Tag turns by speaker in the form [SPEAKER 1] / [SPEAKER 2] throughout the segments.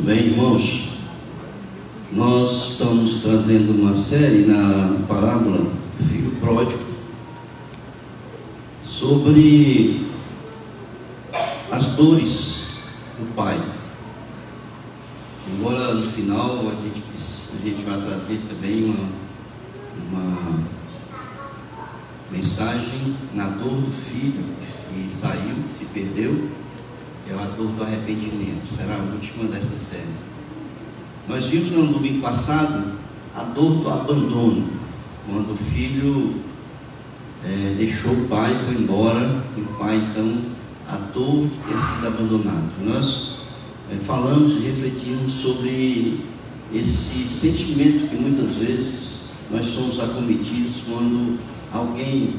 [SPEAKER 1] Muito bem, irmãos, nós estamos trazendo uma série na parábola do filho pródigo sobre as dores do pai. Embora no final a gente vai trazer também uma mensagem na dor do filho que saiu, que se perdeu, que é a dor do arrependimento. Será a última dessa série. Nós vimos no domingo passado a dor do abandono, quando o filho deixou o pai, foi embora, e o pai então, a dor de ter sido abandonado. Nós falamos e refletimos sobre esse sentimento que muitas vezes nós somos acometidos quando alguém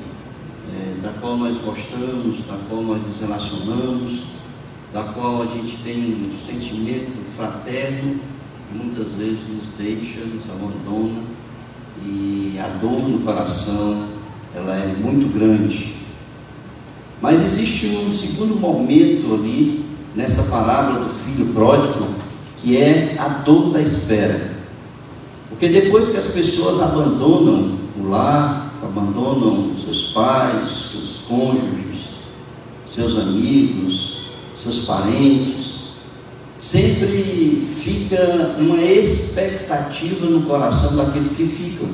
[SPEAKER 1] da qual nós gostamos, da qual nós nos relacionamos, da qual a gente tem um sentimento fraterno, que muitas vezes nos deixa, nos abandona, e a dor no coração, ela é muito grande. Mas existe um segundo momento ali, nessa parábola do filho pródigo, que é a dor da espera. Porque depois que as pessoas abandonam o lar, abandonam seus pais, seus cônjuges, seus amigos, seus parentes, sempre fica uma expectativa no coração daqueles que ficam.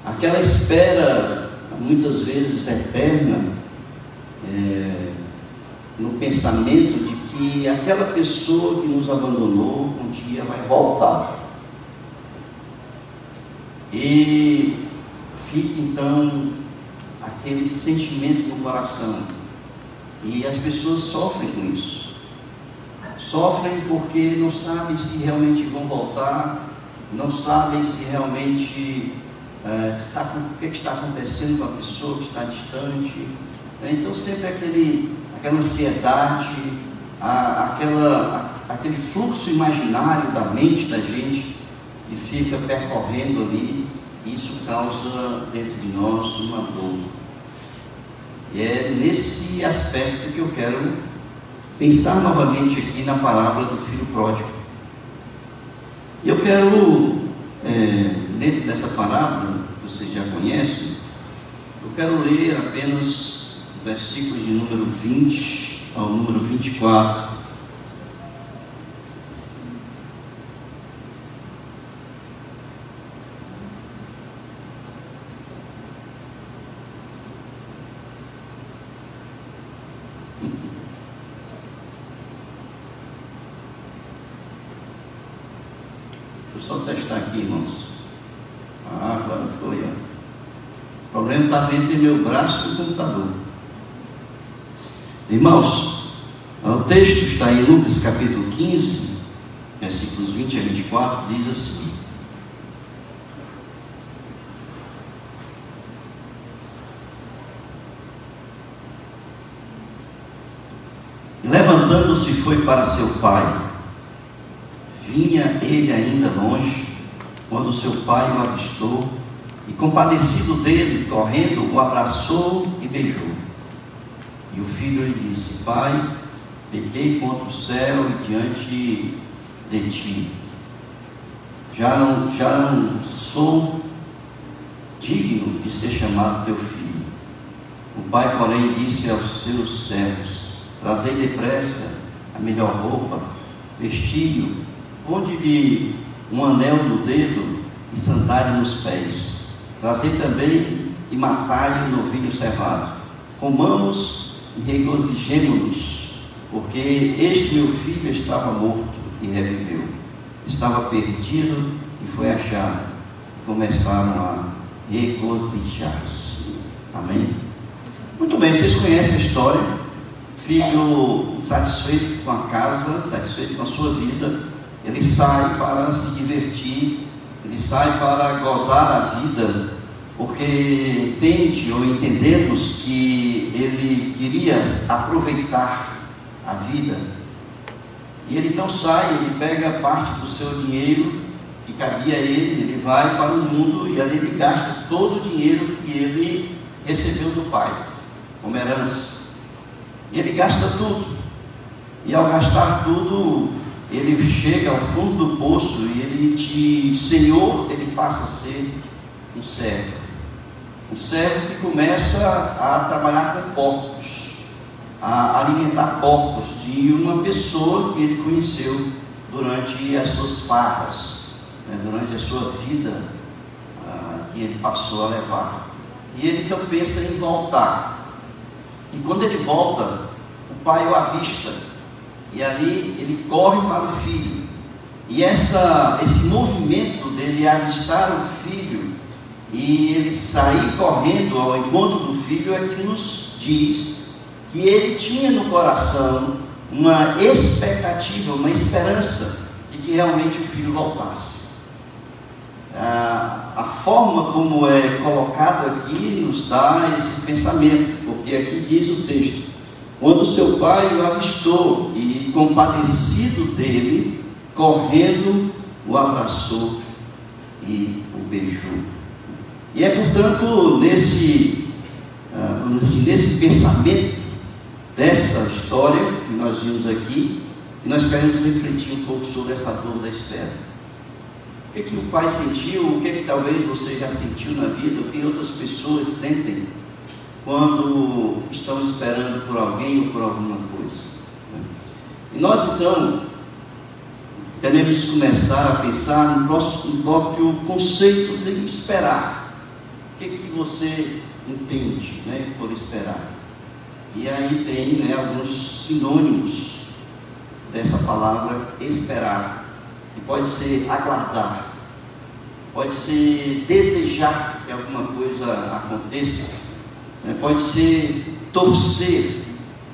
[SPEAKER 1] Aquela espera, muitas vezes eterna, no pensamento de que aquela pessoa que nos abandonou um dia vai voltar. E fica então aquele sentimento no coração. E as pessoas sofrem com isso. Sofrem porque não sabem se realmente vão voltar, não sabem se realmente o que está acontecendo com a pessoa que está distante. Então sempre aquela ansiedade, aquele fluxo imaginário da mente da gente que fica percorrendo ali. Isso causa dentro de nós uma dor. E é nesse aspecto que eu quero pensar novamente aqui na parábola do filho pródigo. E eu quero, dentro dessa parábola, que vocês já conhecem, eu quero ler apenas o versículo de número 20 ao número 24. Deixa eu só testar aqui, irmãos. Agora ficou aí. O problema está entre meu braço e o computador. Irmãos, o texto está em Lucas capítulo 15, versículos 20 a 24, diz assim: levantando-se foi para seu pai. Vinha ele ainda longe, quando seu pai o avistou, e compadecido dele, correndo, o abraçou e beijou. E o filho lhe disse: pai, pequei contra o céu e diante de ti. Já não sou digno de ser chamado teu filho. O pai, porém, disse aos seus servos: trazei depressa a melhor roupa, vestiu, ponde-lhe um anel no dedo e sandália nos pés. Trazei também e matai o novilho cevado. Comamos e regozijemo-nos, porque este meu filho estava morto e reviveu, estava perdido e foi achado. E começaram a regozijar-se. Amém? Muito bem, vocês conhecem a história. Filho satisfeito com a casa, satisfeito com a sua vida, ele sai para se divertir, ele sai para gozar a vida, porque entende ou entendemos que ele queria aproveitar a vida. E ele então sai, ele pega parte do seu dinheiro que cabia a ele, ele vai para o mundo e ali ele gasta todo o dinheiro que ele recebeu do pai, como herança. E ele gasta tudo. E ao gastar tudo, ele chega ao fundo do poço e ele de Senhor, ele passa a ser um servo. Um servo que começa a trabalhar com porcos, a alimentar porcos de uma pessoa que ele conheceu durante as suas farras, durante a sua vida que ele passou a levar. E ele então pensa em voltar. E quando ele volta, o pai o avista. E ali ele corre para o filho. E esse movimento dele avistar o filho e ele sair correndo ao encontro do filho é que nos diz que ele tinha no coração uma expectativa, uma esperança de que realmente o filho voltasse. A forma como é colocado aqui nos dá esse pensamento, porque aqui diz o texto: quando seu pai o avistou e, compadecido dele, correndo, o abraçou e o beijou. E é, portanto, nesse pensamento dessa história que nós vimos aqui, que nós queremos refletir um pouco sobre essa dor da espera. O que o pai sentiu, o que talvez você já sentiu na vida, o que outras pessoas sentem quando estão esperando por alguém ou por alguma coisa. E nós então queremos começar a pensar no próprio conceito de esperar. O que você entende, por esperar? E aí tem alguns sinônimos dessa palavra esperar, que pode ser aguardar, pode ser desejar que alguma coisa aconteça, pode ser torcer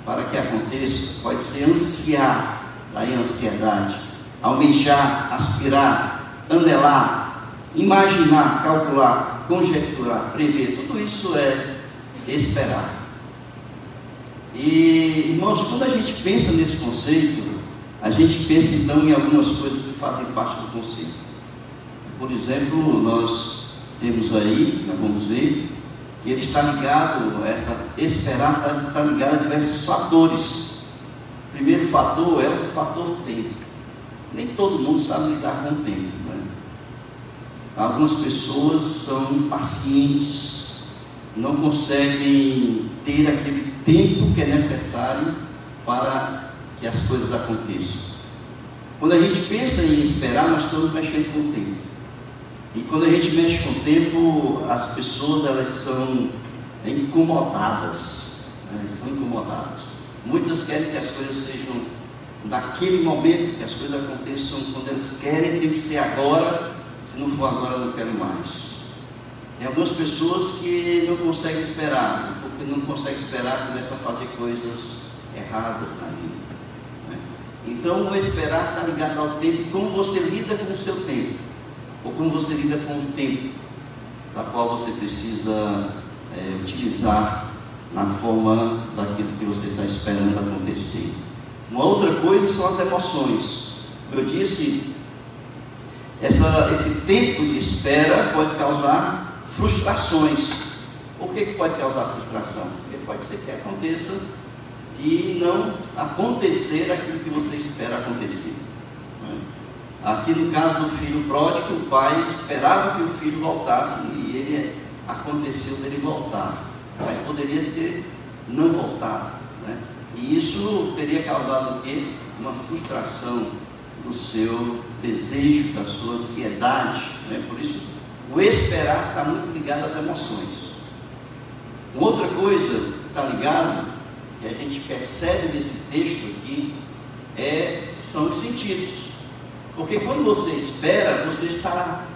[SPEAKER 1] para que aconteça, pode ser ansiar, daí a ansiedade, almejar, aspirar, anelar, imaginar, calcular, conjecturar, prever. Tudo isso é esperar. E, irmãos, quando a gente pensa nesse conceito, a gente pensa então em algumas coisas que fazem parte do conceito. Por exemplo, nós temos aí, nós vamos ver, que ele está ligado, esperar está ligado a diversos fatores. O primeiro fator é o fator tempo. Nem todo mundo sabe lidar com o tempo, Algumas pessoas são impacientes, não conseguem ter aquele tempo que é necessário para que as coisas aconteçam. Quando a gente pensa em esperar, nós estamos mexendo com o tempo. E quando a gente mexe com o tempo, as pessoas elas são incomodadas. Muitas querem que as coisas sejam naquele momento, que as coisas aconteçam quando elas querem, tem que ser agora. Se não for agora, eu não quero mais. Tem algumas pessoas que não conseguem esperar, porque não conseguem esperar, começam a fazer coisas erradas na vida. Então, o esperar está ligado ao tempo, como você lida com o seu tempo, ou como você lida com o tempo, da qual você precisa utilizar na forma daquilo que você está esperando acontecer. Uma outra coisa são as emoções. Eu disse, esse tempo de espera pode causar frustrações. Por que pode causar frustração? Porque pode ser que aconteça de não acontecer aquilo que você espera acontecer. Aqui no caso do filho pródigo, o pai esperava que o filho voltasse e aconteceu dele voltar, mas poderia ter não voltado, E isso teria causado o quê? Uma frustração do seu desejo, da sua ansiedade, Por isso, o esperar está muito ligado às emoções. Uma outra coisa que está ligada, que a gente percebe nesse texto aqui, são os sentidos. Porque quando você espera, você está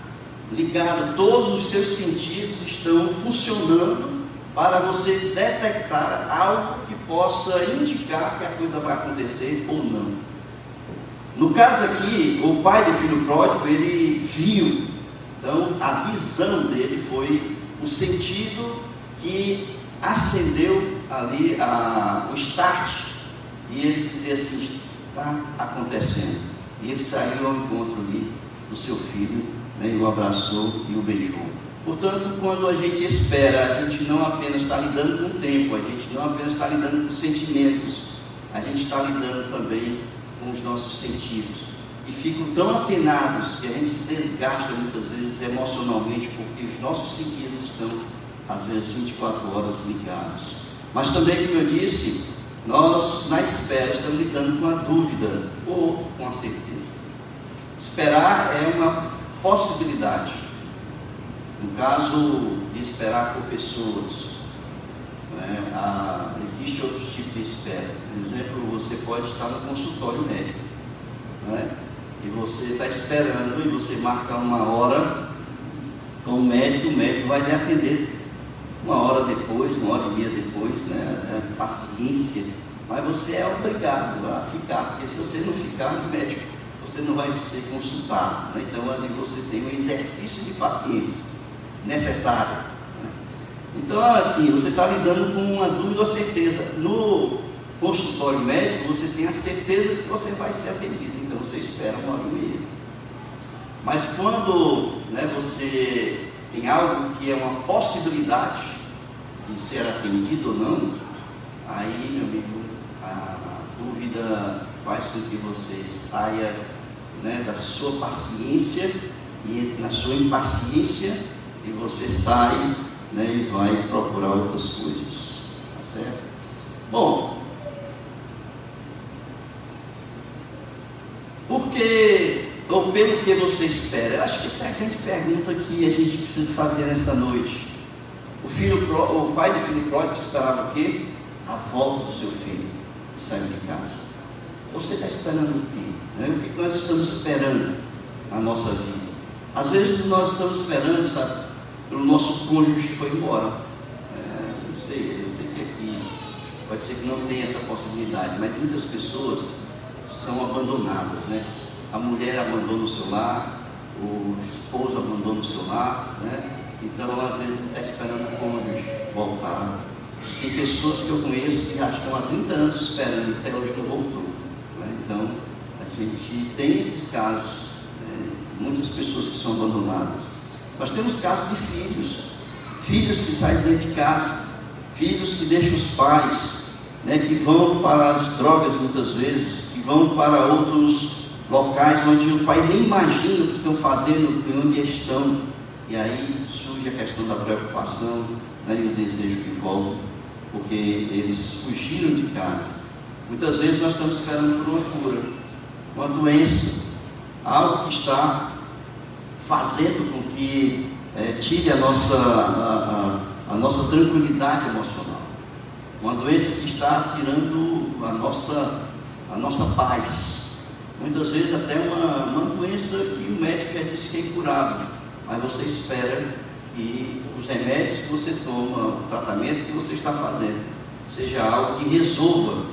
[SPEAKER 1] ligado, todos os seus sentidos estão funcionando para você detectar algo que possa indicar que a coisa vai acontecer ou não. No caso aqui, o pai do filho pródigo, ele viu, então a visão dele foi o sentido que acendeu ali o start, e ele dizia assim: está acontecendo. E ele saiu ao encontro ali do seu filho, e o abraçou e o beijou. Portanto, quando a gente espera, a gente não apenas está lidando com o tempo, a gente não apenas está lidando com sentimentos, a gente está lidando também com os nossos sentidos. e ficam tão atenados que a gente se desgasta muitas vezes emocionalmente, porque os nossos sentidos estão, às vezes, 24 horas ligados. Mas também, como eu disse, nós, na espera, estamos lidando com a dúvida ou com a certeza. Esperar é uma possibilidade. No caso de esperar por pessoas, existe outros tipos de espera. Por exemplo, você pode estar no consultório médico, e você está esperando, e você marca uma hora com o médico vai lhe atender uma hora depois, uma hora e meia depois, paciência, mas você é obrigado a ficar, porque se você não ficar no médico, você não vai ser consultado, então ali você tem um exercício de paciência necessário. Então, assim, você está lidando com uma dúvida ou certeza. No consultório médico, você tem a certeza de que você vai ser atendido, então você espera uma hora e meia. Mas quando você tem algo que é uma possibilidade de ser atendido ou não, aí, meu amigo, a dúvida faz com que você saia da sua paciência e entre na sua impaciência, e você sai e vai procurar outras coisas, tá certo? Bom, ou pelo que você espera? Eu acho que essa é a grande pergunta que a gente precisa fazer nesta noite. O pai do filho pródigo esperava o quê? A volta do seu filho que saiu de casa. Você está esperando o quê? O que nós estamos esperando na nossa vida? Às vezes nós estamos esperando, sabe, pelo nosso cônjuge que foi embora. Eu sei que aqui pode ser que não tenha essa possibilidade, mas muitas pessoas são abandonadas, A mulher abandona o seu lar, o esposo abandona o seu lar, Então, às vezes, está esperando o cônjuge voltar. Tem pessoas que eu conheço que já estão há 30 anos esperando e até hoje não voltou, Então, a gente tem esses casos, muitas pessoas que são abandonadas. Nós temos casos de filhos que saem dentro de casa, filhos que deixam os pais, que vão para as drogas muitas vezes, que vão para outros locais onde o pai nem imagina o que estão fazendo, onde estão, e aí surge a questão da preocupação, e o desejo de volta, porque eles fugiram de casa. Muitas vezes nós estamos esperando por uma cura, uma doença, algo que está fazendo com que tire a nossa tranquilidade emocional, uma doença que está tirando a nossa paz. Muitas vezes até uma doença que o médico já disse que é incurável, mas você espera que os remédios que você toma, o tratamento que você está fazendo, seja algo que resolva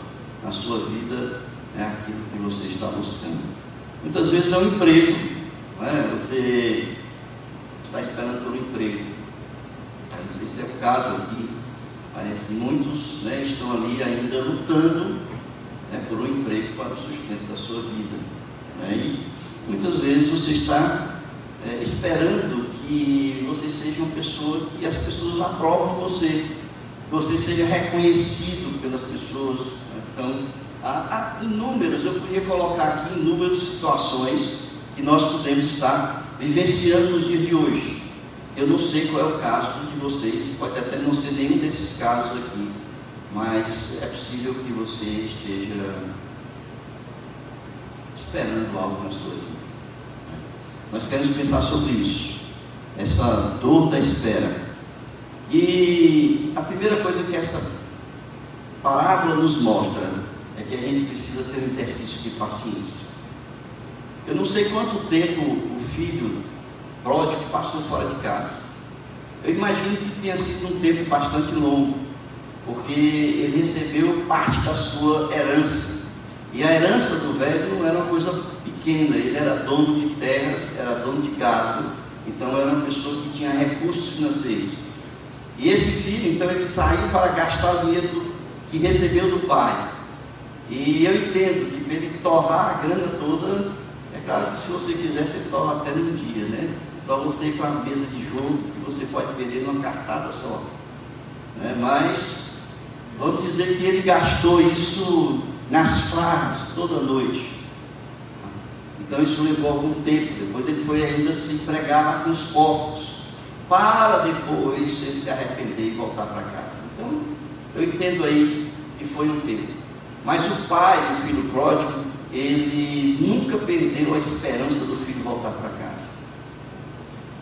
[SPEAKER 1] na sua vida aquilo que você está buscando. Muitas vezes é um emprego, você está esperando por um emprego. Não sei se é o caso aqui, parece que muitos estão ali ainda lutando por um emprego para o sustento da sua vida. E muitas vezes você está esperando que você seja uma pessoa que as pessoas aprovam você, que você seja reconhecido pelas pessoas. Então, há inúmeras, eu podia colocar aqui inúmeras situações que nós podemos estar vivenciando nos dias de hoje. Eu não sei qual é o caso de vocês, pode até não ser nenhum desses casos aqui, mas é possível que você esteja esperando algo na sua vida. Nós queremos pensar sobre isso, essa dor da espera. E a primeira coisa que essa parábola nos mostra é que a gente precisa ter um exercício de paciência. Eu não sei quanto tempo o filho pródigo passou fora de casa. Eu imagino que tenha sido um tempo bastante longo, porque ele recebeu parte da sua herança. E a herança do velho não era uma coisa pequena, ele era dono de terras, era dono de gado, então era uma pessoa que tinha recursos financeiros. E esse filho, então, ele saiu para gastar o dinheiro que recebeu do pai. E eu entendo que para ele torrar a grana toda, é claro que se você quiser, você torra até num dia, Só você ir para a mesa de jogo, que você pode perder numa cartada só. Mas, vamos dizer que ele gastou isso nas farras toda noite. Então isso levou algum tempo. Depois ele foi ainda se pregar lá com os porcos, para depois ele se arrepender e voltar para casa. Então eu entendo aí que foi um tempo. Mas o pai do filho pródigo, ele nunca perdeu a esperança do filho voltar para casa.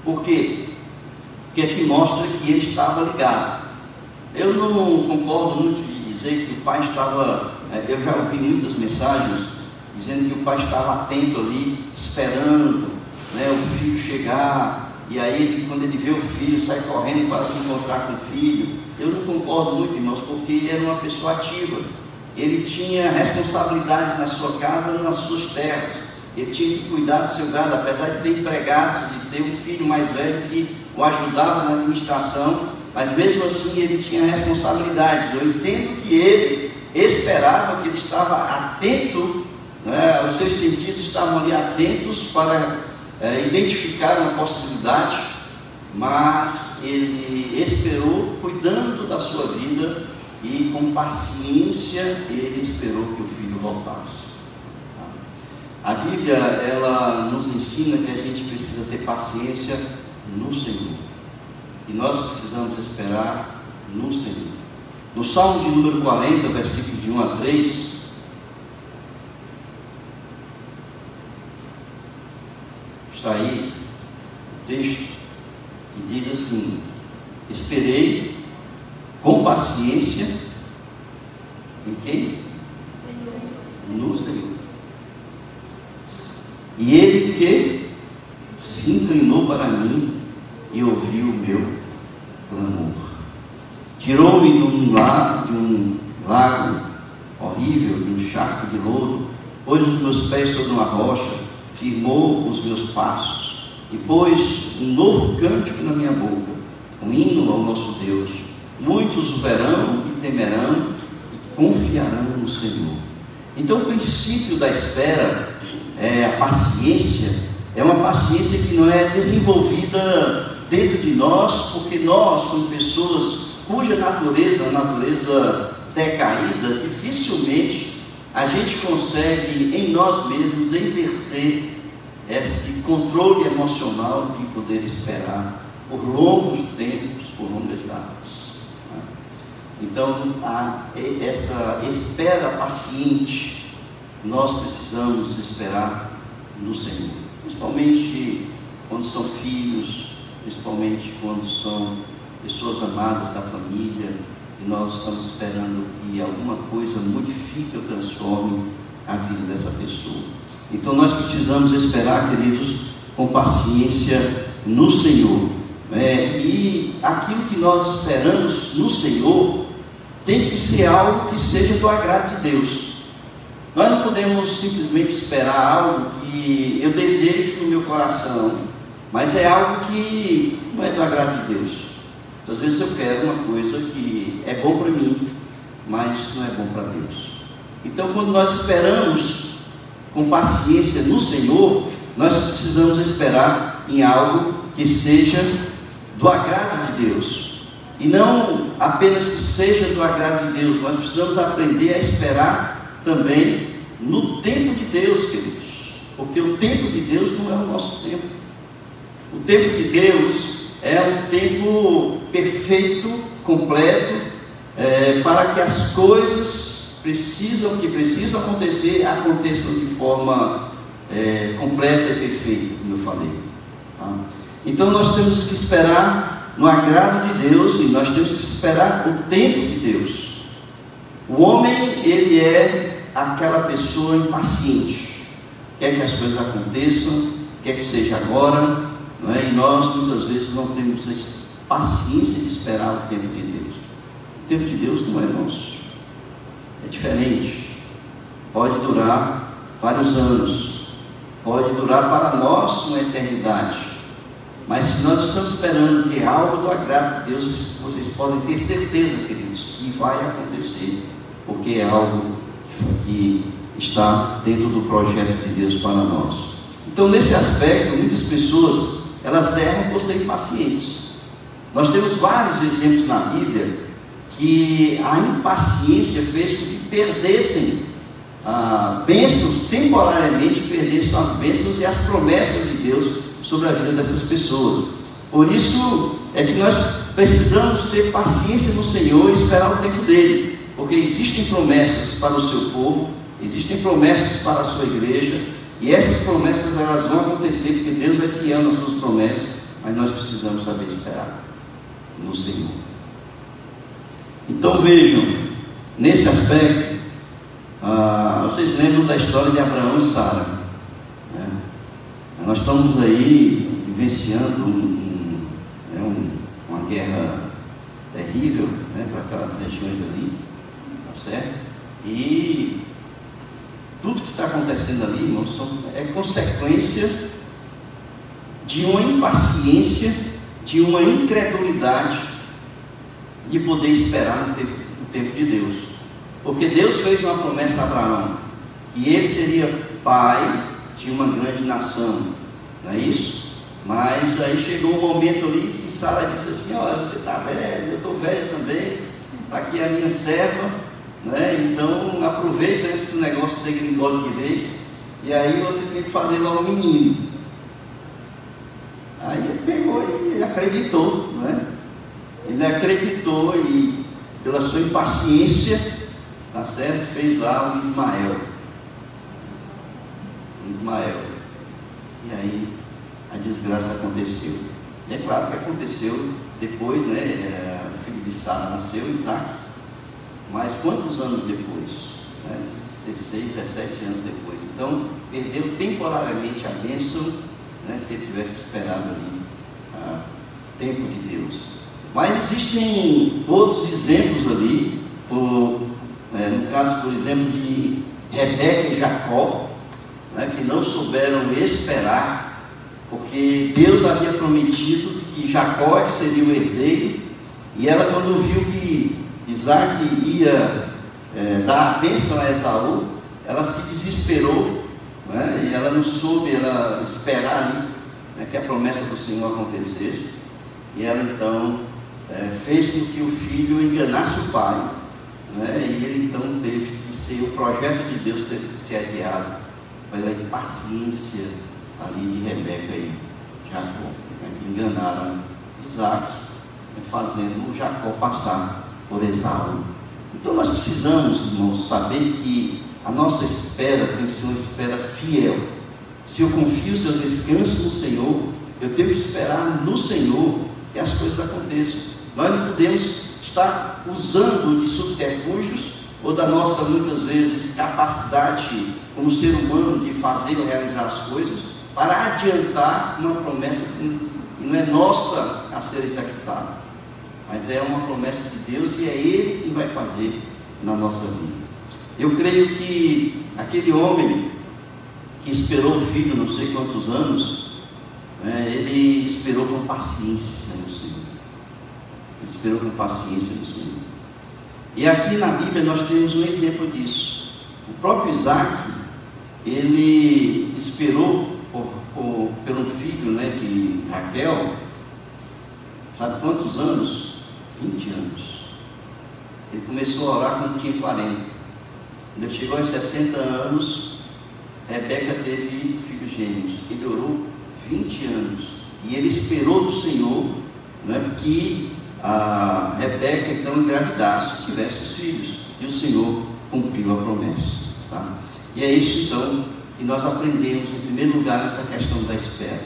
[SPEAKER 1] Por quê? Porque aqui mostra que ele estava ligado. Eu não concordo muito de dizer que o pai estava... Eu já ouvi muitas mensagens dizendo que o pai estava atento ali, esperando, né, o filho chegar, e aí quando ele vê o filho, sai correndo para se encontrar com o filho. Eu não concordo muito, irmãos, porque ele era uma pessoa ativa. Ele tinha responsabilidades na sua casa e nas suas terras. Ele tinha que cuidar do seu gado, apesar de ter empregados, de ter um filho mais velho que o ajudava na administração, mas mesmo assim ele tinha responsabilidades. Eu entendo que ele esperava, que ele estava atento, né, os seus sentidos estavam ali atentos para identificar uma possibilidade, mas ele esperou, cuidando da sua vida, e com paciência ele esperou que o filho voltasse. A Bíblia, ela nos ensina que a gente precisa ter paciência no Senhor, e nós precisamos esperar no Senhor. No Salmo de número 40, versículo de 1 a 3, está aí o texto que diz assim: esperei com paciência em quem? No Senhor. E ele que se inclinou para mim e ouviu o meu clamor. Tirou-me de um lago horrível, de um charco de lodo, pôs os meus pés sobre uma rocha, firmou os meus passos e pôs um novo cântico na minha boca, um hino ao nosso Deus. Muitos o verão e temerão e confiarão no Senhor. Então o princípio da espera, a paciência, é uma paciência que não é desenvolvida dentro de nós, porque nós, como pessoas cuja natureza, a natureza decaída, dificilmente a gente consegue em nós mesmos exercer esse controle emocional de poder esperar por longos tempos, por longas datas. Então, essa espera paciente, nós precisamos esperar no Senhor, principalmente quando são filhos, principalmente quando são pessoas amadas da família, e nós estamos esperando que alguma coisa modifique ou transforme a vida dessa pessoa. Então nós precisamos esperar, queridos, com paciência no Senhor, e aquilo que nós esperamos no Senhor tem que ser algo que seja do agrado de Deus. Nós não podemos simplesmente esperar algo que eu desejo no meu coração, mas é algo que não é do agrado de Deus. Às vezes eu quero uma coisa que é bom para mim, mas não é bom para Deus. Então, quando nós esperamos com paciência no Senhor, nós precisamos esperar em algo que seja do agrado de Deus, e não apenas que seja do agrado de Deus. Nós precisamos aprender a esperar também no tempo de Deus, queridos, porque o tempo de Deus não é o nosso tempo. O tempo de Deus é um tempo perfeito, completo, para que as coisas que precisam acontecer, aconteçam de forma completa e perfeita, como eu falei. Tá? Então nós temos que esperar no agrado de Deus, e nós temos que esperar o tempo de Deus. O homem, ele é aquela pessoa impaciente, quer que as coisas aconteçam, quer que seja agora, não é? E nós muitas vezes não temos essa paciência de esperar o tempo de Deus. O tempo de Deus não é nosso, é diferente. Pode durar vários anos, pode durar para nós uma eternidade, mas se nós estamos esperando que algo do agrado de Deus, vocês podem ter certeza, queridos, que vai acontecer, porque é algo que está dentro do projeto de Deus para nós. Então, nesse aspecto, muitas pessoas, elas erram por serem pacientes. Nós temos vários exemplos na Bíblia que a impaciência fez com que perdessem bênçãos temporariamente, perdessem as bênçãos e as promessas de Deus sobre a vida dessas pessoas. Por isso é que nós precisamos ter paciência no Senhor e esperar o tempo dele, porque existem promessas para o seu povo, existem promessas para a sua igreja, e essas promessas elas vão acontecer, porque Deus é fiel nas suas promessas, mas nós precisamos saber esperar no Senhor. Então vejam, nesse aspecto, vocês lembram da história de Abraão e Sara, né? Nós estamos aí vivenciando uma guerra terrível, né, para aquelas regiões ali, tá certo? E tudo que está acontecendo ali, irmãos, é consequência de uma impaciência, de uma incredulidade de poder esperar no tempo de Deus. Porque Deus fez uma promessa a Abraão, que ele seria pai de uma grande nação, não é isso? Mas aí chegou um momento ali que Sara disse assim: olha, você está velho, eu estou velho também, está aqui a minha serva, né? Então aproveita esse negócio de engole de vez, e aí você tem que fazer logo um menino. Aí ele pegou e acreditou, né? Ele acreditou e, pela sua impaciência, tá certo, fez lá um Ismael. E aí a desgraça aconteceu. E é claro que aconteceu depois, né? O filho de Sara nasceu, Isaac. Mas quantos anos depois? 16, 17 anos depois. Então perdeu temporariamente a bênção, né, se ele tivesse esperado ali o tempo de Deus. Mas existem outros exemplos ali, no caso, por exemplo, de Rebeca e Jacó, né, que não souberam esperar, porque Deus havia prometido que Jacó seria o herdeiro, e ela, quando viu que Isaac ia dar a bênção a Esaú, ela se desesperou, né, e ela não soube esperar ali, né, que a promessa do Senhor acontecesse, e ela então fez com que o filho enganasse o pai, né, e ele então teve que ser, o projeto de Deus teve que ser adiado pela impaciência ali de Rebeca e Jacó, né, que enganaram Isaac, fazendo Jacó passar por Esaú. Então nós precisamos, irmãos, saber que a nossa espera tem que ser uma espera fiel. Se eu confio, se eu descanso no Senhor, eu tenho que esperar no Senhor que as coisas aconteçam. Nós não podemos estar usando de subterfúgios ou da nossa, muitas vezes, capacidade como ser humano de fazer e realizar as coisas para adiantar uma promessa que não é nossa a ser executada, mas é uma promessa de Deus e é Ele que vai fazer na nossa vida. Eu creio que aquele homem que esperou o filho não sei quantos anos, ele esperou com paciência no Senhor. Ele esperou com paciência no Senhor. E aqui na Bíblia nós temos um exemplo disso. O próprio Isaac, ele esperou pelo filho, né, de Raquel, sabe quantos anos? 20 anos. Ele começou a orar quando tinha 40. Quando ele chegou aos 60 anos, Rebeca teve filhos gêmeos. Ele orou 20 anos. E ele esperou do Senhor, né, que a Rebeca então engravidasse, tivesse os filhos. E o Senhor cumpriu a promessa. Tá? E é isso então que nós aprendemos, em primeiro lugar, nessa questão da espera.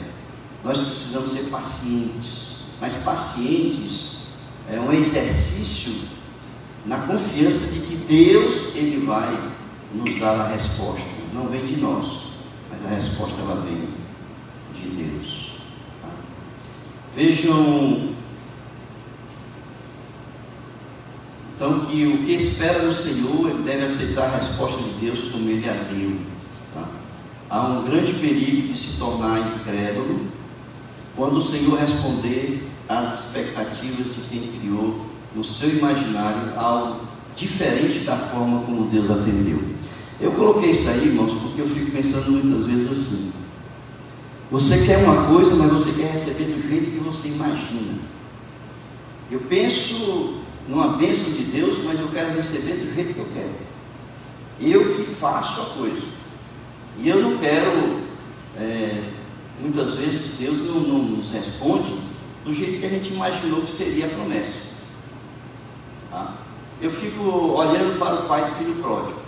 [SPEAKER 1] Nós precisamos ser pacientes. Mas pacientes é um exercício na confiança de que Deus, Ele vai nos dar a resposta. Não vem de nós, mas a resposta ela vem de Deus. Tá? Vejam, então, que o que espera no Senhor, ele deve aceitar a resposta de Deus como Ele a deu. Tá? Há um grande perigo de se tornar incrédulo quando o Senhor responder às expectativas de quem criou no seu imaginário algo diferente da forma como Deus atendeu. Eu coloquei isso aí, irmãos, porque eu fico pensando muitas vezes assim: você quer uma coisa, mas você quer receber do jeito que você imagina. Eu penso numa bênção de Deus, mas eu quero receber do jeito que eu quero. Eu que faço a coisa. E eu não quero, muitas vezes Deus não nos responde do jeito que a gente imaginou que seria a promessa. Tá? Eu fico olhando para o pai do filho pródigo.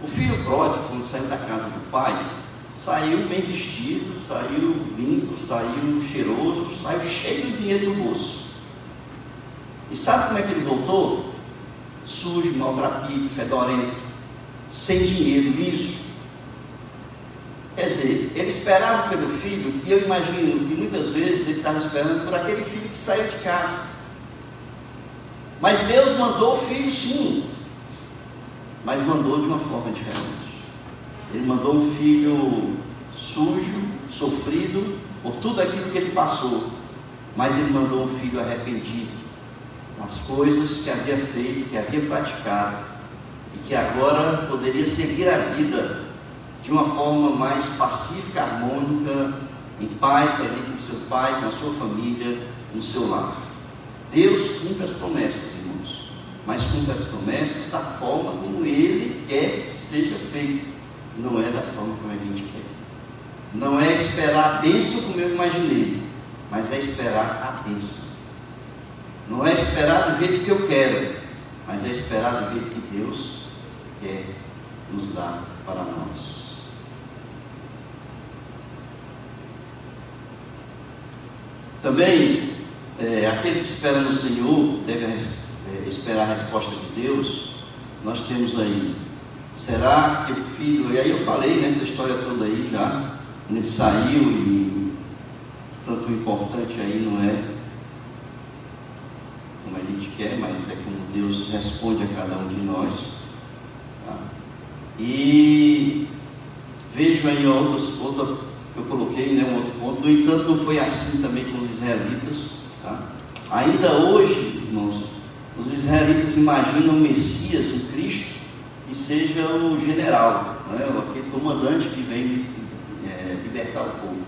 [SPEAKER 1] O filho pródigo, quando saiu da casa do pai, saiu bem vestido, saiu limpo, saiu cheiroso, saiu cheio de dinheiro no bolso. E sabe como é que ele voltou? Sujo, maltrapilho, fedorento, sem dinheiro, liso. Quer dizer, ele esperava pelo filho, e eu imagino que muitas vezes ele estava esperando por aquele filho que saiu de casa. Mas Deus mandou o filho sim, mas mandou de uma forma diferente. Ele mandou um filho sujo, sofrido, por tudo aquilo que ele passou, mas ele mandou um filho arrependido das coisas que havia feito, que havia praticado, e que agora poderia seguir a vida de uma forma mais pacífica, harmônica, em paz ali com o seu pai, com a sua família, no seu lar. Deus cumpre as promessas, irmãos, mas cumpre as promessas da forma como Ele quer que seja feito, não é da forma como a gente quer. Não é esperar a bênção como eu imaginei, mas é esperar a bênção. Não é esperar do jeito que eu quero, mas é esperar do jeito que Deus quer nos dar para nós. Também, aquele que espera no Senhor deve esperar a resposta de Deus. Nós temos aí, será que o filho, e aí eu falei nessa história toda aí já, ele saiu e tanto o importante aí não é como a gente quer, mas é como Deus responde a cada um de nós. Tá? E vejo aí outra, eu coloquei, né, um outro ponto. No entanto, não foi assim também com os israelitas. Tá? Ainda hoje, irmãos, os israelitas imaginam o Messias, o Cristo, que seja o general, né, aquele comandante que vem libertar o povo.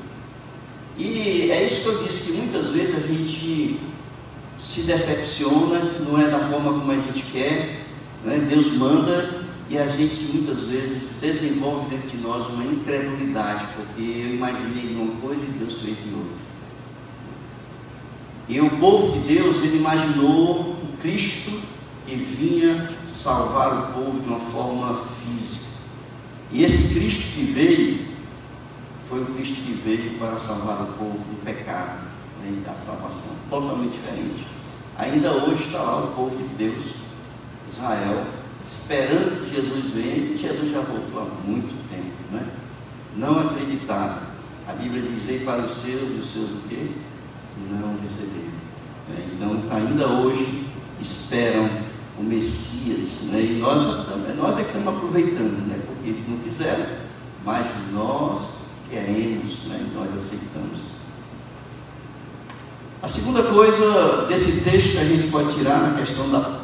[SPEAKER 1] E é isso que eu disse, que muitas vezes a gente se decepciona, não é da forma como a gente quer, né? Deus manda e a gente muitas vezes desenvolve dentro de nós uma incredulidade, porque eu imaginei de uma coisa e Deus fez de outra. E o povo de Deus, ele imaginou o Cristo que vinha salvar o povo de uma forma física. E esse Cristo que veio, foi o Cristo que veio para salvar o povo do pecado, né, e da salvação, totalmente diferente. Ainda hoje está lá o povo de Deus, Israel, esperando que Jesus venha, e Jesus já voltou há muito tempo, né? Não acreditaram. A Bíblia diz: veio para os seus, e os seus o quê? Não receberam. Então, ainda hoje esperam o Messias, né? E nós é que estamos aproveitando, né? Porque eles não quiseram, mas nós queremos, né? E nós aceitamos. A segunda coisa desse texto que a gente pode tirar na questão da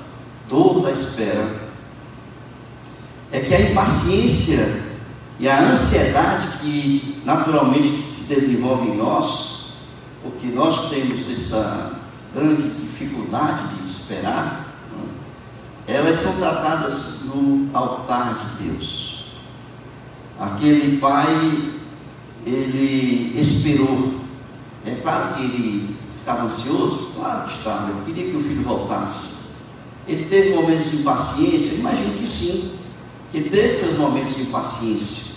[SPEAKER 1] dor da espera é que a impaciência e a ansiedade que naturalmente se desenvolve em nós, porque nós temos essa grande dificuldade de esperar, elas são tratadas no altar de Deus. Aquele pai, ele esperou. É claro que ele estava ansioso, claro que estava, ele queria que o filho voltasse. Ele teve momentos de impaciência, imagino que sim, que teve seus momentos de impaciência.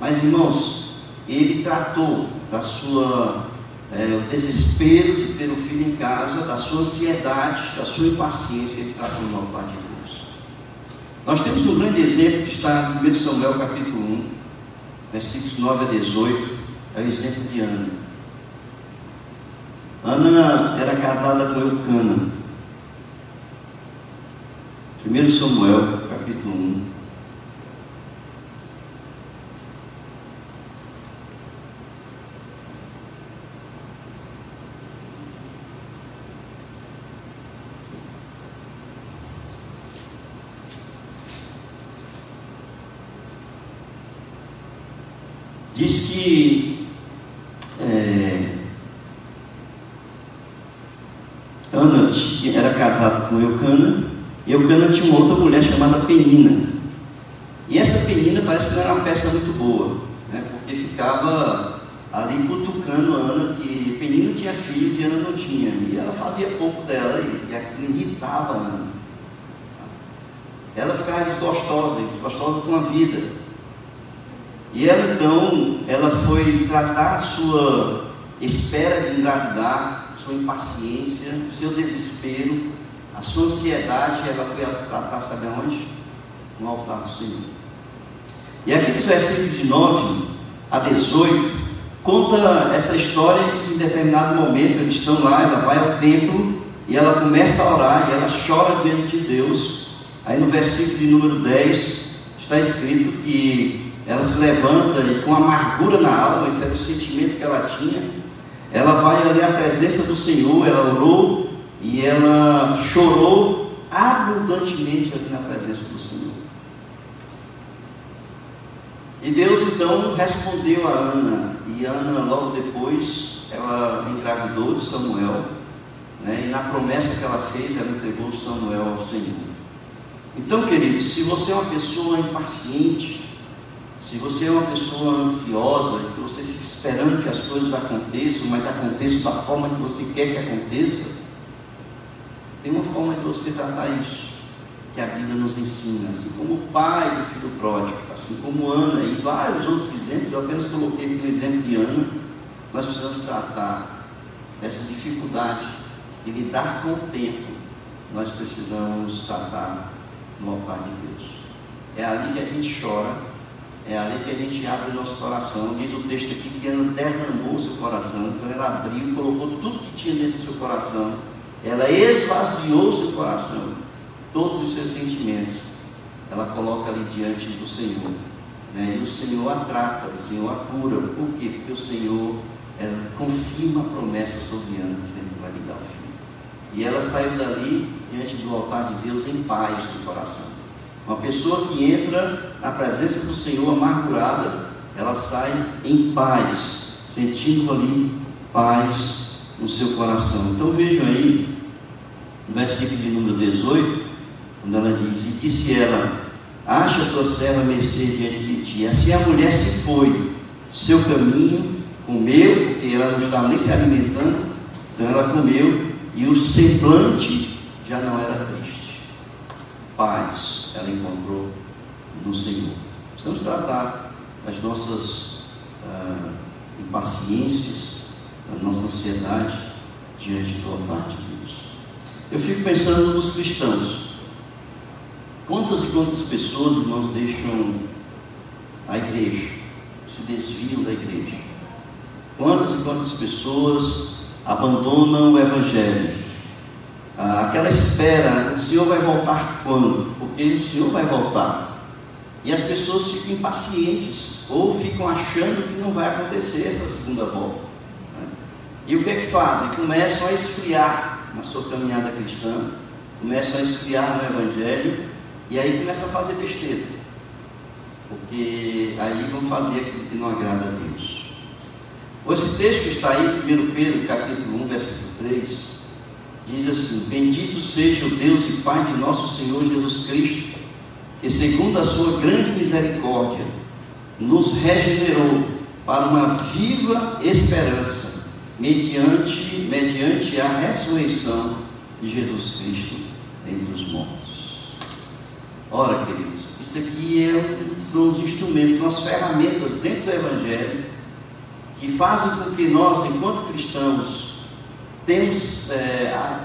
[SPEAKER 1] Mas, irmãos, ele tratou da sua o desespero de ter o filho em casa, da sua ansiedade, da sua impaciência, ele tratou no altar de Deus. Nós temos um grande exemplo que está em 1 Samuel capítulo 1, versículos 9 a 18, é o exemplo de Ana. Ana era casada com Eucana. 1 Samuel capítulo 1. Diz que Ana era casada com Eucana, e Eucana tinha uma outra mulher chamada Penina. E essa Penina parece que não era uma peça muito boa, né? Porque ficava ali cutucando a Ana, que Penina tinha filhos e Ana não tinha, e ela fazia pouco dela, e aquilo irritava a Ana. Ela ficava desgostosa com a vida. E ela então, ela foi tratar a sua espera de engravidar, a sua impaciência, o seu desespero, a sua ansiedade, ela foi tratar, sabe aonde? No altar do Senhor. E aqui nos versículos de 9 a 18, conta essa história que em determinado momento eles estão lá, ela vai ao templo e ela começa a orar e ela chora diante de Deus. Aí no versículo de número 10 está escrito que ela se levanta e com amargura na alma, esse era o sentimento que ela tinha, ela vai ali à presença do Senhor, ela orou e ela chorou abundantemente ali na presença do Senhor. E Deus então respondeu a Ana, e Ana logo depois, ela engravidou de Samuel, né? E na promessa que ela fez, ela entregou Samuel ao Senhor. Então, queridos, se você é uma pessoa impaciente, se você é uma pessoa ansiosa, que você fica esperando que as coisas aconteçam, mas aconteçam da forma que você quer que aconteça, tem uma forma de você tratar isso, que a Bíblia nos ensina, assim como o pai do filho pródigo, assim como Ana e vários outros exemplos. Eu apenas coloquei aqui o exemplo de Ana. Nós precisamos tratar essa dificuldade e lidar com o tempo. Nós precisamos tratar no altar de Deus. É ali que a gente chora, é ali que a gente abre o nosso coração. Diz o texto aqui que Ana derramou o seu coração, então ela abriu e colocou tudo que tinha dentro do seu coração, ela esvaziou o seu coração, todos os seus sentimentos, ela coloca ali diante do Senhor, né? E o Senhor a trata, o Senhor a cura. Por quê? Porque o Senhor confirma a promessa sobre Ana, dizendo que vai lhe dar o filho. E ela saiu dali diante do altar de Deus em paz do coração. Uma pessoa que entra na presença do Senhor amargurada, ela sai em paz, sentindo ali paz no seu coração. Então vejam aí, no versículo de número 18, quando ela diz: e disse ela, acha a tua serva mercê diante de ti. Assim a mulher se foi, seu caminho, comeu, porque ela não estava nem se alimentando, então ela comeu, e o semblante já não era triste. Paz ela encontrou no Senhor. Precisamos tratar as nossas impaciências, a nossa ansiedade diante do altar de Deus. Eu fico pensando nos cristãos. Quantas e quantas pessoas, irmãos, deixam a igreja, se desviam da igreja? Quantas e quantas pessoas abandonam o Evangelho? Aquela espera, o Senhor vai voltar quando? Porque o Senhor vai voltar. E as pessoas ficam impacientes, ou ficam achando que não vai acontecer essa segunda volta, né? E o que é que fazem? Começam a esfriar na sua caminhada cristã, começam a esfriar no Evangelho, e aí começam a fazer besteira, porque aí vão fazer aquilo que não agrada a Deus. Esse texto que está aí, 1 Pedro, capítulo 1, versículo 3, diz assim: bendito seja o Deus e Pai de nosso Senhor Jesus Cristo, que segundo a sua grande misericórdia, nos regenerou para uma viva esperança, mediante a ressurreição de Jesus Cristo dentre os mortos. Ora, queridos, isso aqui são os instrumentos, são as ferramentas dentro do Evangelho que fazem com que nós, enquanto cristãos,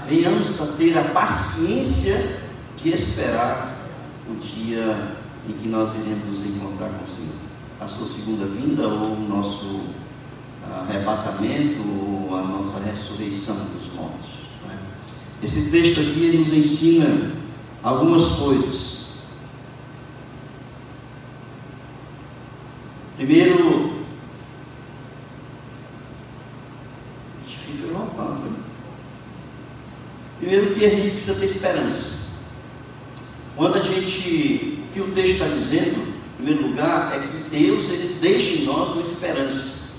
[SPEAKER 1] venhamos a ter a paciência de esperar o dia em que nós iremos nos encontrar com o Senhor, a sua segunda vinda, ou o nosso arrebatamento, ou a nossa ressurreição dos mortos, né? Esse texto aqui ele nos ensina algumas coisas. Primeiro, que a gente precisa ter esperança. Quando a gente, o que o texto está dizendo, em primeiro lugar, é que Deus ele deixa em nós uma esperança.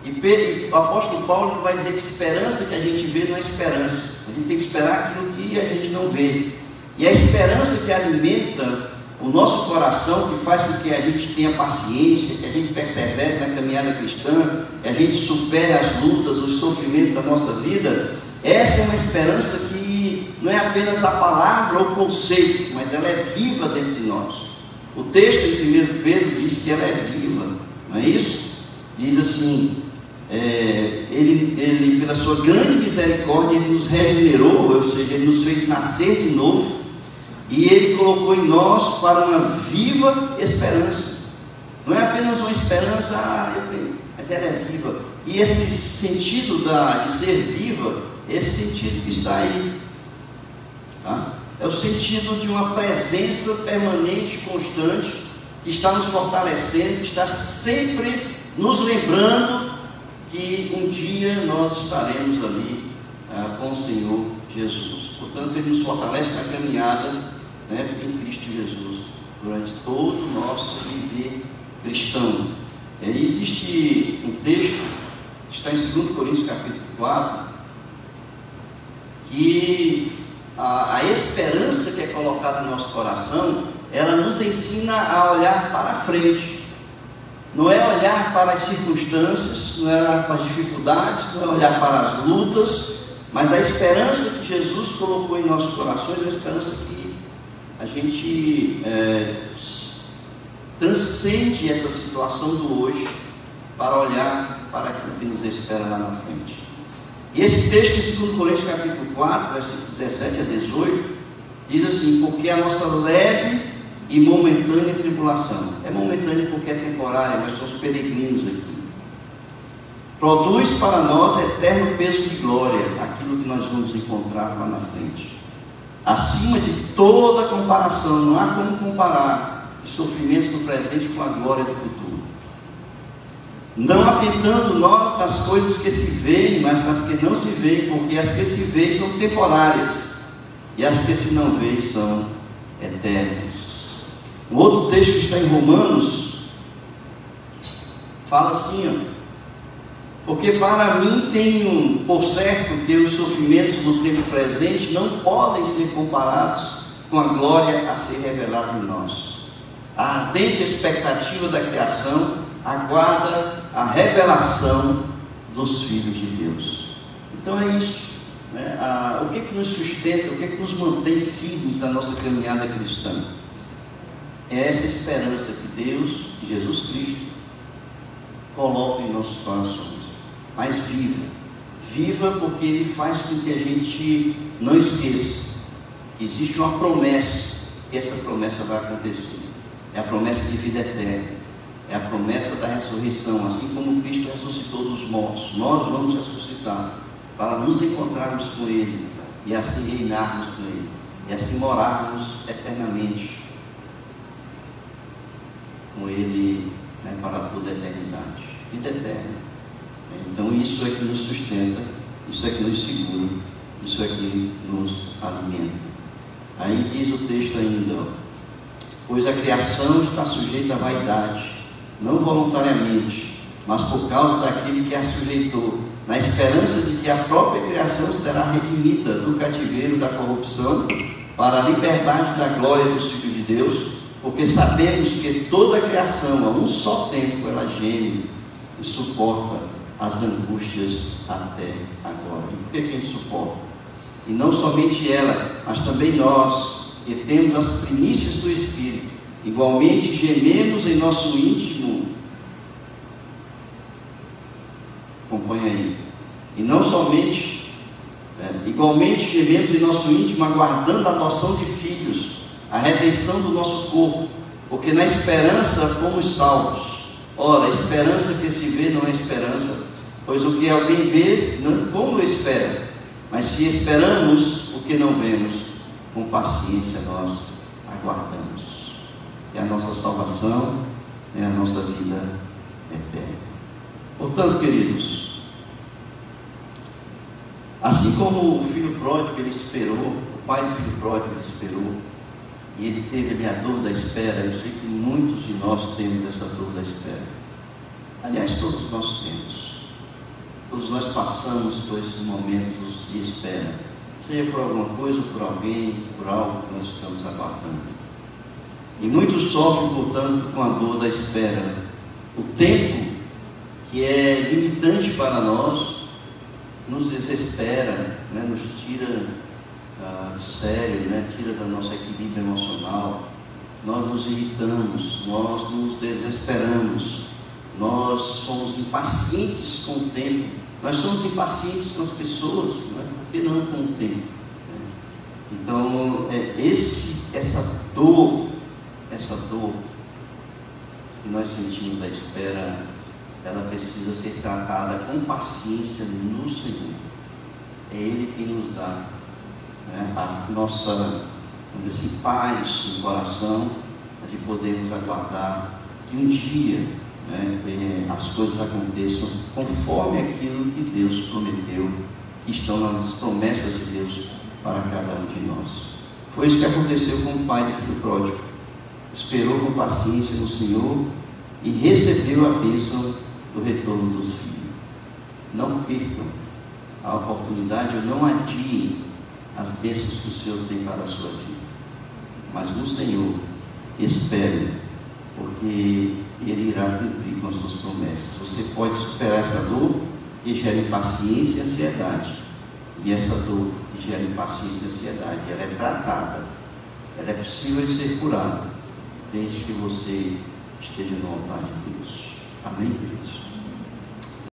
[SPEAKER 1] E o apóstolo Paulo vai dizer que esperança que a gente vê não é esperança. A gente tem que esperar aquilo que a gente não vê. E a esperança que alimenta o nosso coração, que faz com que a gente tenha paciência, que a gente persevere na caminhada cristã, que a gente supere as lutas, os sofrimentos da nossa vida. Essa é uma esperança que não é apenas a palavra ou o conceito, mas ela é viva dentro de nós. O texto em 1 Pedro diz que ela é viva, não é isso? Diz assim, ele pela sua grande misericórdia, Ele nos regenerou, ou seja, Ele nos fez nascer de novo, e Ele colocou em nós para uma viva esperança. Não é apenas uma esperança, mas ela é viva. E esse sentido de ser viva, esse sentido que está aí, tá? É o sentido de uma presença permanente, constante, que está nos fortalecendo, que está sempre nos lembrando que um dia nós estaremos ali com o Senhor Jesus. Portanto, Ele nos fortalece na caminhada, né, em Cristo Jesus, durante todo o nosso viver cristão. Existe um texto que está em 2 Coríntios capítulo 4, que a esperança que é colocada no nosso coração, ela nos ensina a olhar para frente. Não é olhar para as circunstâncias, não é olhar para as dificuldades, não é olhar para as lutas, mas a esperança que Jesus colocou em nossos corações, a esperança que a gente transcende essa situação do hoje para olhar para aquilo que nos espera lá na frente. E esse texto em 2 Coríntios capítulo 4, versículos 17 a 18, diz assim: porque a nossa leve e momentânea tribulação, é momentânea porque é temporária, nós somos peregrinos aqui, produz para nós eterno peso de glória, aquilo que nós vamos encontrar lá na frente, acima de toda comparação. Não há como comparar os sofrimentos do presente com a glória do futuro. Não atentando nós nas coisas que se veem, mas nas que não se veem, porque as que se veem são temporárias, e as que se não veem são eternas. Um outro texto que está em Romanos fala assim, porque para mim tenho por certo que os sofrimentos do tempo presente não podem ser comparados com a glória a ser revelada em nós. A ardente expectativa da criação aguarda a revelação dos filhos de Deus. Então é isso, né? O que nos sustenta, o que nos mantém firmes na nossa caminhada cristã? É essa esperança que Deus, Jesus Cristo, coloca em nossos corações, mas viva porque Ele faz com que a gente não esqueça que existe uma promessa, e essa promessa vai acontecer. É a promessa de vida eterna, é a promessa da ressurreição. Assim como Cristo ressuscitou dos mortos, nós vamos ressuscitar para nos encontrarmos com Ele e assim reinarmos com Ele e assim morarmos eternamente com Ele, né, para toda a eternidade, vida eterna. Então isso é que nos sustenta, isso é que nos segura, isso é que nos alimenta. Aí diz o texto ainda, pois a criação está sujeita à vaidade, não voluntariamente, mas por causa daquele que a sujeitou, na esperança de que a própria criação será redimida do cativeiro da corrupção para a liberdade da glória dos filhos de Deus, porque sabemos que toda a criação, a um só tempo, ela geme e suporta as angústias até agora. E por que a gente suporta? E não somente ela, mas também nós, que temos as primícias do Espírito, igualmente gememos em nosso íntimo. Acompanha aí. E não somente, igualmente gememos em nosso íntimo, aguardando a adoção de filhos, a redenção do nosso corpo, porque na esperança fomos salvos. Ora, a esperança que se vê não é esperança, pois o que alguém vê, não como espera, mas se esperamos o que não vemos, com paciência nós aguardamos. É a nossa salvação, é a nossa vida eterna. Portanto, queridos, assim como o filho pródigo ele esperou, o pai do filho pródigo ele esperou, e ele teve ali a dor da espera. Eu sei que muitos de nós temos essa dor da espera. Aliás, todos nós temos. Todos nós passamos por esses momentos de espera, seja por alguma coisa ou por alguém, por algo que nós estamos aguardando. E muitos sofrem, portanto, com a dor da espera. O tempo, que é limitante para nós, nos desespera, né? Nos tira do sério, né? Tira do nosso equilíbrio emocional. Nós nos irritamos, nós nos desesperamos, nós somos impacientes com o tempo, nós somos impacientes com as pessoas, né? Por que não com o tempo? Então, essa dor que nós sentimos da espera, ela precisa ser tratada com paciência no Senhor. É Ele quem nos dá, né, a nossa, vamos dizer assim, paz no coração, de podermos aguardar que um dia, né, as coisas aconteçam conforme aquilo que Deus prometeu, que estão nas promessas de Deus para cada um de nós. Foi isso que aconteceu com o pai do filho pródigo. Esperou com paciência no Senhor e recebeu a bênção do retorno dos filhos. Não percam a oportunidade, ou não adiem as bênçãos que o Senhor tem para a sua vida. Mas no Senhor, espere, porque Ele irá cumprir com as suas promessas. Você pode superar essa dor que gera impaciência e ansiedade. E essa dor que gera impaciência e ansiedade, ela é tratada, ela é possível de ser curada, desde que você esteja no altar de Deus. Amém, queridos?